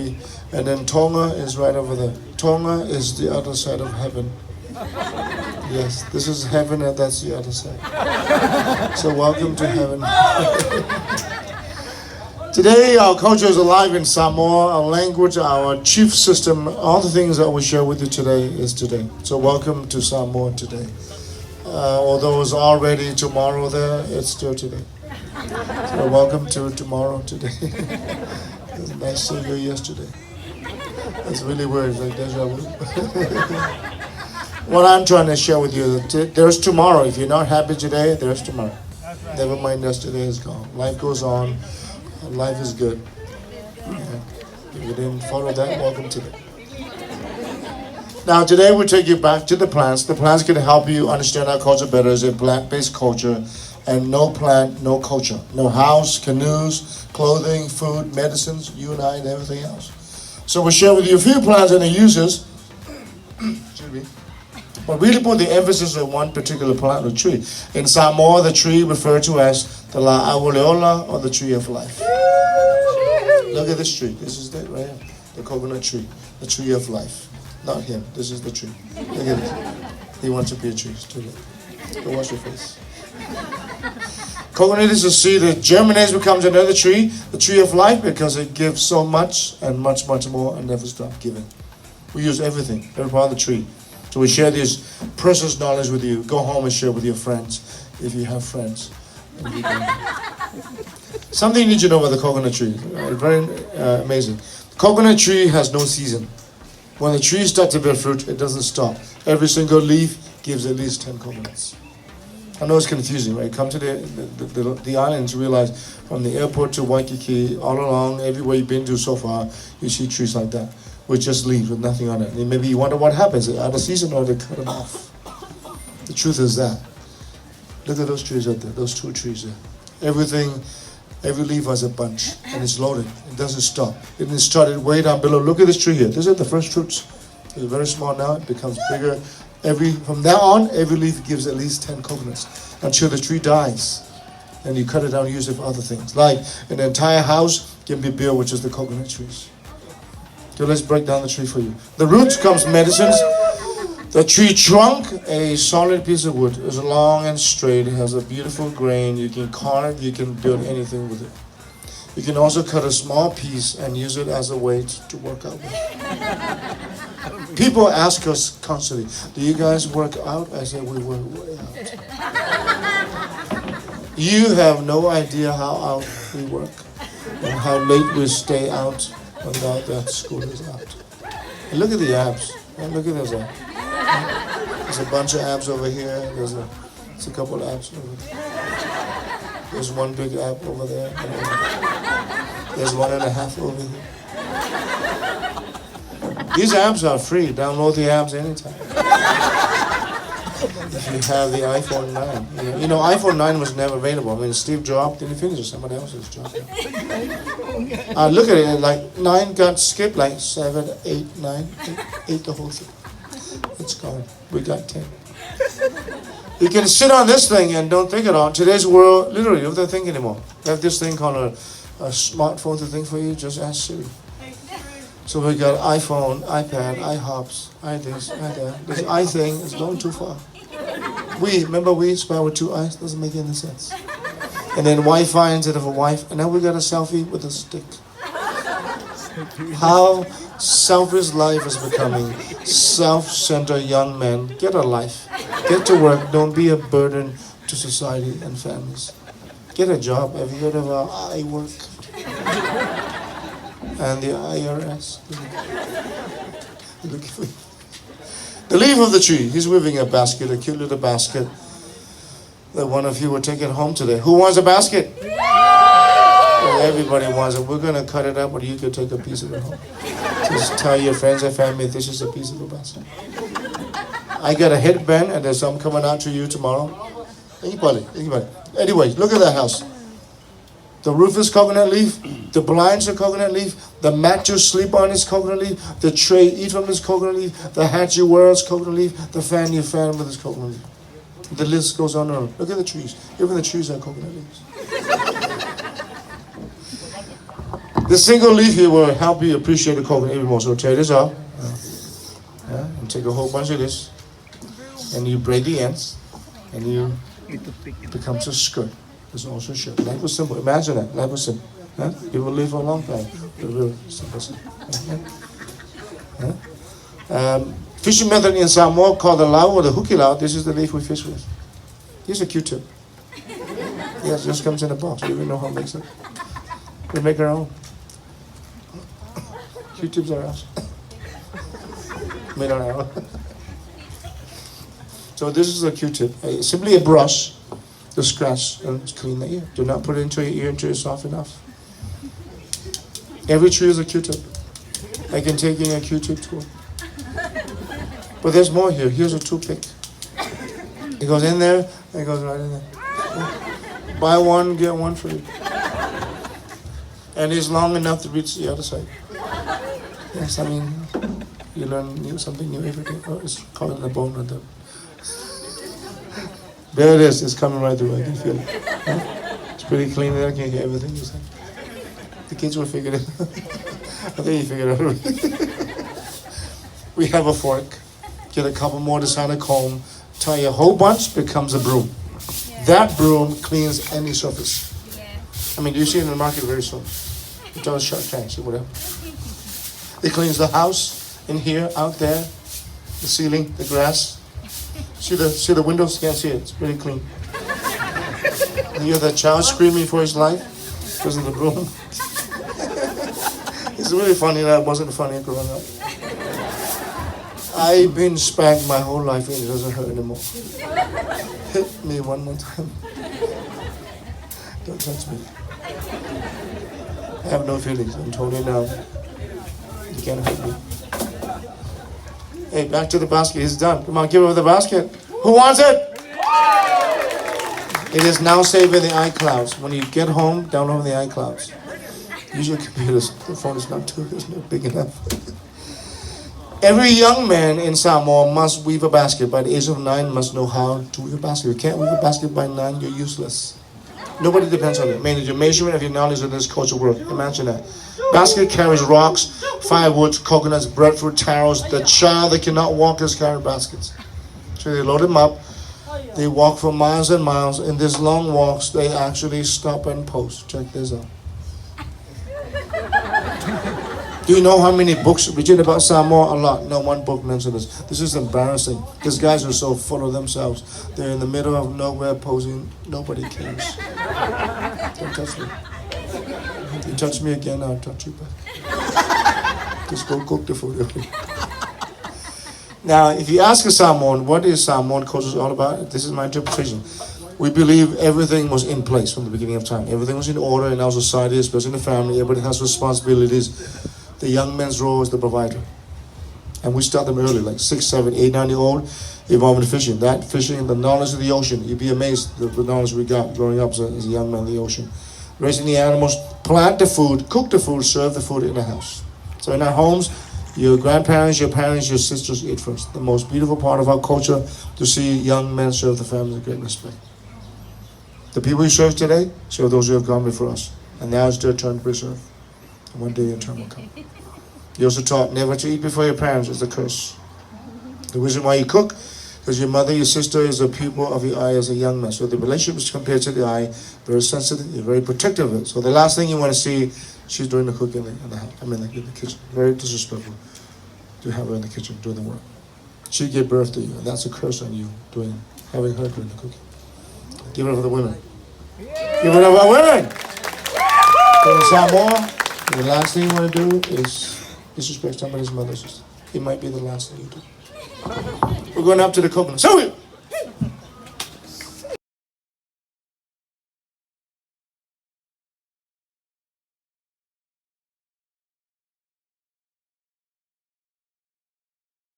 be. And then Tonga is right over there. Tonga is the other side of heaven. Yes, this is heaven and that's the other side. So welcome to heaven. Today our culture is alive in Samoa, our language, our chief system, all the things that we share with you today is today. So welcome to Samoa today. Although it's already tomorrow there, it's still today. So welcome to tomorrow today. It's nice seeing you yesterday. It's really weird, it's like deja vu. What I'm trying to share with you, there's tomorrow. If you're not happy today, there's tomorrow. Never mind yesterday is gone. Life goes on. Life is good. If you didn't follow that, welcome today. Now today we take you back to the plants. The plants can help you understand our culture better. It's a plant-based culture, and no plant, no culture. No house, canoes, clothing, food, medicines, you and I, and everything else. So we'll share with you a few plants and their uses. But really put the emphasis on one particular plant or tree. In Samoa, the tree referred to as the La Aureola, or the tree of life. Look at this tree. This is it right here. The coconut tree. The tree of life. Not him. This is the tree. Look at this. He wants to be a tree. Go wash your face. Coconut is a seed that germinates, becomes another tree. The tree of life, because it gives so much and much, much more and never stop giving. We use everything. Every part of the tree. So we share this precious knowledge with you. Go home and share with your friends, if you have friends. Something you need to know about the coconut tree. Very amazing. The coconut tree has no season. When the tree starts to bear fruit, it doesn't stop. Every single leaf gives at least 10 coconuts. I know it's confusing, right? Come to the islands, realize from the airport to Waikiki, all along, everywhere you've been to so far, you see trees like that. With just leaves, with nothing on it. And maybe you wonder what happens. Out of season or they cut them off. The truth is that. Look at those trees out there, those two trees there. Everything, every leaf has a bunch and it's loaded. It doesn't stop. It started way down below. Look at this tree here. These are the first fruits. It's very small now, it becomes bigger. From now on, every leaf gives at least 10 coconuts until the tree dies. And you cut it down and use it for other things. Like an entire house can be built with just the coconut trees. So let's break down the tree for you. The roots comes medicines. The tree trunk, a solid piece of wood, is long and straight. It has a beautiful grain. You can carve, you can build anything with it. You can also cut a small piece and use it as a weight to work out with. People ask us constantly, do you guys work out? I say, we work way out. You have no idea how out we work and how late we stay out when that school is out. And look at the abs. And look at those abs. There's a bunch of abs over here. There's a couple abs over there. There's one big ab over there. There's 1.5 over here. These apps are free. Download the apps anytime. If you have the iPhone 9. You know, iPhone 9 was never available. I mean, Steve Jobs didn't finish it. Somebody else's job. Look at it. Like 9 got skipped. Like 7, 8, 9. 8 the whole thing. It's gone. We got 10. You can sit on this thing and don't think at all. Today's world, literally, you don't have to think anymore. They have this thing called a smartphone to think for you. Just ask Siri. So we got iPhone, iPad, iHops, iThis, iThat. This I thing is going too far. Remember we spell with 2 I's? Doesn't make any sense. And then Wi-Fi instead of a wife. And now we got a selfie with a stick. How selfish life is becoming. Self-centered young men. Get a life. Get to work. Don't be a burden to society and families. Get a job. Have you heard of iWork? And the IRS. The leaf of the tree. He's weaving a basket, a cute little basket that one of you will take it home today. Who wants a basket? Well, everybody wants it. We're going to cut it up, but you can take a piece of it home. Just tell your friends and family this is a piece of a basket. I got a headband, and there's some coming out to you tomorrow. Anybody. Anyway, look at that house. The roof is coconut leaf. The blinds are coconut leaf. The mat you sleep on is coconut leaf. The tray you eat from is coconut leaf. The hat you wear is coconut leaf. The fan you fan with is coconut leaf. The list goes on and on. Look at the trees. Even the trees are coconut leaves. The single leaf here will help you appreciate the coconut even more. So tear this off. And take a whole bunch of this. And you braid the ends. And it becomes a skirt. It's also a shirt. Life was simple. Imagine that. Life was simple. You will live for a long time. Real simple. Fishing method in Samoa called the lau or the huki lau. This is the leaf we fish with. Here's a Q-tip. Yes, it just comes in a box. We don't know how it makes it. We make our own. Q-tips are ours. Made on our own. So this is a Q-tip. Simply a brush to scratch and clean the ear. Do not put it into your ear until it's soft enough. Every tree is a Q-tip. I can take in a Q-tip tool. But there's more here. Here's a toothpick. It goes in there, and it goes right in there. Buy one, get one free. And it's long enough to reach the other side. Yes, I mean, you learn something new every day. Oh, it's caught in the bone right there. There it is. It's coming right through. I can feel it. It's pretty clean there. I can hear everything you say. The kids will figure it out. I think you figured it out. We have a fork. Get a couple more designer comb. Tie a whole bunch, becomes a broom. Yeah. That broom cleans any surface. Yeah. I mean, you see it in the market very soon. It does Shark Tanks or whatever. It cleans the house, in here, out there, the ceiling, the grass. See the windows? You can't see it. It's pretty clean. And you hear that child screaming for his life because of the broom. It's really funny. That wasn't funny growing up. I've been spanked my whole life and it doesn't hurt anymore. Hit me one more time. Don't touch me. I have no feelings. I'm totally numb. You can't hurt me. Hey, back to the basket. It's done. Come on, give over the basket. Who wants it? It is now saved in the iClouds. When you get home, download the iClouds. Use your computers. The phone is not big enough. Every young man in Samoa must weave a basket. By the age of 9, must know how to weave a basket. If you can't weave a basket by 9, you're useless. Nobody depends on it. Mainly your measurement of your knowledge of this culture work. Imagine that. Basket carries rocks, firewood, coconuts, breadfruit, taros. The child that cannot walk is carrying baskets. So they load them up. They walk for miles and miles. In these long walks, they actually stop and post. Check this out. Do you know how many books written about Samoa? A lot. No one book mentions this. This is embarrassing. These guys are so full of themselves. They're in the middle of nowhere posing. Nobody cares. Don't touch me. If you touch me again, I'll touch you back. Just go cook the food. Now, if you ask a Samoan, what is Samoan culture all about? This is my interpretation. We believe everything was in place from the beginning of time. Everything was in order in our society, especially in the family. Everybody has responsibilities. The young man's role is the provider. And we start them early, like 6, 7, 8, 9 year old, involved in fishing. That fishing, the knowledge of the ocean. You'd be amazed the knowledge we got growing up as a young man in the ocean. Raising the animals, plant the food, cook the food, serve the food in the house. So in our homes, your grandparents, your parents, your sisters eat first. The most beautiful part of our culture to see young men serve the family with great respect. The people you serve today, serve those who have gone before us. And now it's their turn to be served. And one day your turn will come. You also taught never to eat before your parents is a curse. The reason why you cook, because your mother, your sister is a pupil of your eye as a young man. So the relationship is compared to the eye, very sensitive, you're very protective of it. So the last thing you want to see, she's doing the cooking in the house. I mean, like in the kitchen. Very disrespectful to have her in the kitchen doing the work. She gave birth to you, and that's a curse on you, having her doing the cooking. Give it up for the women. Give it up for women! So in Samoa, the last thing you want to do is disrespect somebody's mother. It might be the last thing you do. We're going up to the coconut. So